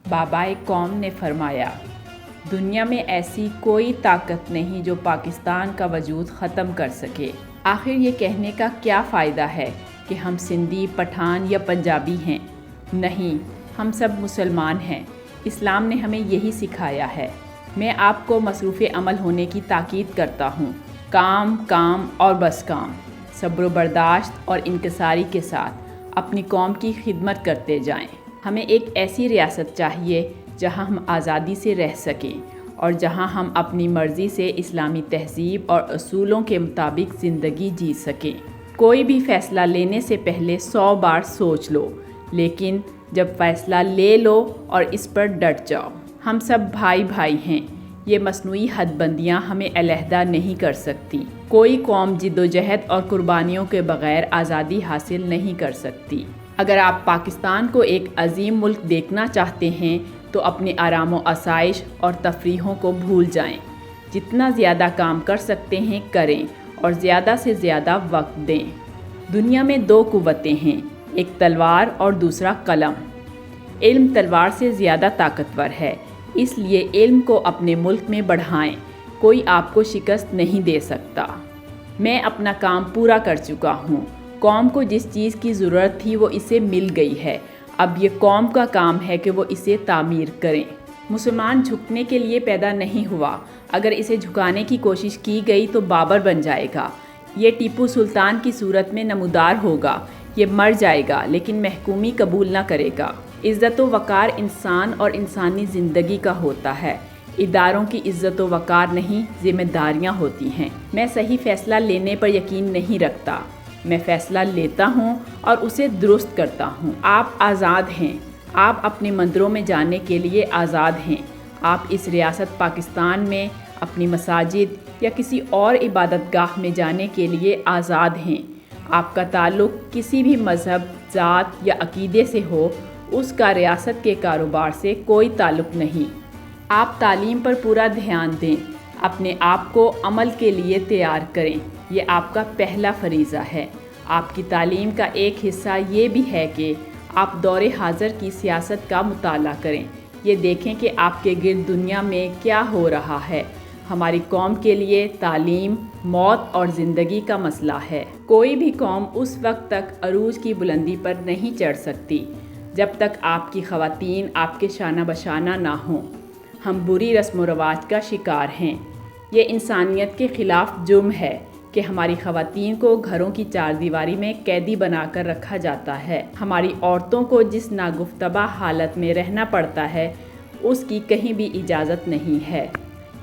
بابائے قوم نے فرمایا، دنیا میں ایسی کوئی طاقت نہیں جو پاکستان کا وجود ختم کر سکے۔ آخر یہ کہنے کا کیا فائدہ ہے کہ ہم سندھی، پٹھان یا پنجابی ہیں؟ نہیں، ہم سب مسلمان ہیں۔ اسلام نے ہمیں یہی سکھایا ہے۔ میں آپ کو مصروف عمل ہونے کی تاکید کرتا ہوں۔ کام، کام اور بس کام، صبر و برداشت اور انکساری کے ساتھ اپنی قوم کی خدمت کرتے جائیں۔ ہمیں ایک ایسی ریاست چاہیے جہاں ہم آزادی سے رہ سکیں اور جہاں ہم اپنی مرضی سے اسلامی تہذیب اور اصولوں کے مطابق زندگی جی سکیں۔ کوئی بھی فیصلہ لینے سے پہلے 100 بار سوچ لو، لیکن جب فیصلہ لے لو اور اس پر ڈٹ جاؤ۔ ہم سب بھائی بھائی ہیں۔ یہ مصنوعی حد بندیاں ہمیں علیحدہ نہیں کر سکتی۔ کوئی قوم جدوجہد اور قربانیوں کے بغیر آزادی حاصل نہیں کر سکتی۔ اگر آپ پاکستان کو ایک عظیم ملک دیکھنا چاہتے ہیں تو اپنے آرام و آسائش اور تفریحوں کو بھول جائیں۔ جتنا زیادہ کام کر سکتے ہیں کریں اور زیادہ سے زیادہ وقت دیں۔ دنیا میں 2 قوتیں ہیں، ایک تلوار اور دوسرا قلم۔ علم تلوار سے زیادہ طاقتور ہے، اس لیے علم کو اپنے ملک میں بڑھائیں۔ کوئی آپ کو شکست نہیں دے سکتا۔ میں اپنا کام پورا کر چکا ہوں۔ قوم کو جس چیز کی ضرورت تھی وہ اسے مل گئی ہے۔ اب یہ قوم کا کام ہے کہ وہ اسے تعمیر کریں۔ مسلمان جھکنے کے لیے پیدا نہیں ہوا۔ اگر اسے جھکانے کی کوشش کی گئی تو بابر بن جائے گا۔ یہ ٹیپو سلطان کی صورت میں نمودار ہوگا۔ یہ مر جائے گا لیکن محکومی قبول نہ کرے گا۔ عزت و وقار انسان اور انسانی زندگی کا ہوتا ہے۔ اداروں کی عزت و وقار نہیں، ذمہ داریاں ہوتی ہیں۔ میں صحیح فیصلہ لینے پر یقین نہیں رکھتا۔ میں فیصلہ لیتا ہوں اور اسے درست کرتا ہوں۔ آپ آزاد ہیں۔ آپ اپنے مندروں میں جانے کے لیے آزاد ہیں۔ آپ اس ریاست پاکستان میں اپنی مساجد یا کسی اور عبادت گاہ میں جانے کے لیے آزاد ہیں۔ آپ کا تعلق کسی بھی مذہب، ذات یا عقیدے سے ہو، اس کا ریاست کے کاروبار سے کوئی تعلق نہیں۔ آپ تعلیم پر پورا دھیان دیں۔ اپنے آپ کو عمل کے لیے تیار کریں۔ یہ آپ کا پہلا فریضہ ہے۔ آپ کی تعلیم کا ایک حصہ یہ بھی ہے کہ آپ دور حاضر کی سیاست کا مطالعہ کریں۔ یہ دیکھیں کہ آپ کے گرد دنیا میں کیا ہو رہا ہے۔ ہماری قوم کے لیے تعلیم، موت اور زندگی کا مسئلہ ہے۔ کوئی بھی قوم اس وقت تک عروج کی بلندی پر نہیں چڑھ سکتی جب تک آپ کی خواتین آپ کے شانہ بشانہ نہ ہوں۔ ہم بری رسم و رواج کا شکار ہیں۔ یہ انسانیت کے خلاف جرم ہے کہ ہماری خواتین کو گھروں کی 4 دیواری میں قیدی بنا کر رکھا جاتا ہے۔ ہماری عورتوں کو جس ناگفتبا حالت میں رہنا پڑتا ہے، اس کی کہیں بھی اجازت نہیں ہے۔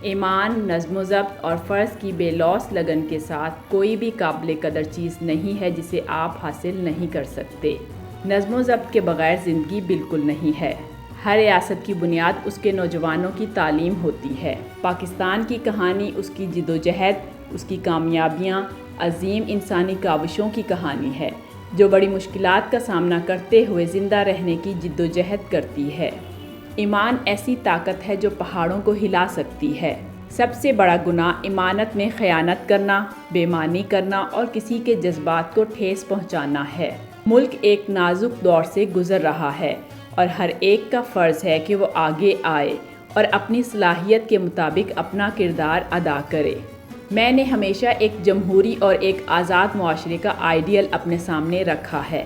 ایمان، نظم و ضبط اور فرض کی بے لوث لگن کے ساتھ کوئی بھی قابل قدر چیز نہیں ہے جسے آپ حاصل نہیں کر سکتے۔ نظم و ضبط کے بغیر زندگی بالکل نہیں ہے۔ ہر ریاست کی بنیاد اس کے نوجوانوں کی تعلیم ہوتی ہے۔ پاکستان کی کہانی اس کی جدوجہد، اس کی کامیابیاں، عظیم انسانی کاوشوں کی کہانی ہے، جو بڑی مشکلات کا سامنا کرتے ہوئے زندہ رہنے کی جدوجہد کرتی ہے۔ ایمان ایسی طاقت ہے جو پہاڑوں کو ہلا سکتی ہے۔ سب سے بڑا گناہ ایمانت میں خیانت کرنا، بے ایمانی کرنا اور کسی کے جذبات کو ٹھیس پہنچانا ہے۔ ملک ایک نازک دور سے گزر رہا ہے اور ہر ایک کا فرض ہے کہ وہ آگے آئے اور اپنی صلاحیت کے مطابق اپنا کردار ادا کرے۔ میں نے ہمیشہ ایک جمہوری اور ایک آزاد معاشرے کا آئیڈیل اپنے سامنے رکھا ہے،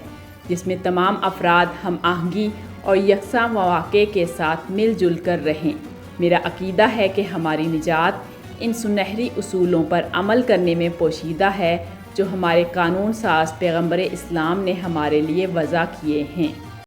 جس میں تمام افراد ہم آہنگی اور یکساں مواقع کے ساتھ مل جل کر رہیں۔ میرا عقیدہ ہے کہ ہماری نجات ان سنہری اصولوں پر عمل کرنے میں پوشیدہ ہے جو ہمارے قانون ساز پیغمبر اسلام نے ہمارے لیے وضع کیے ہیں۔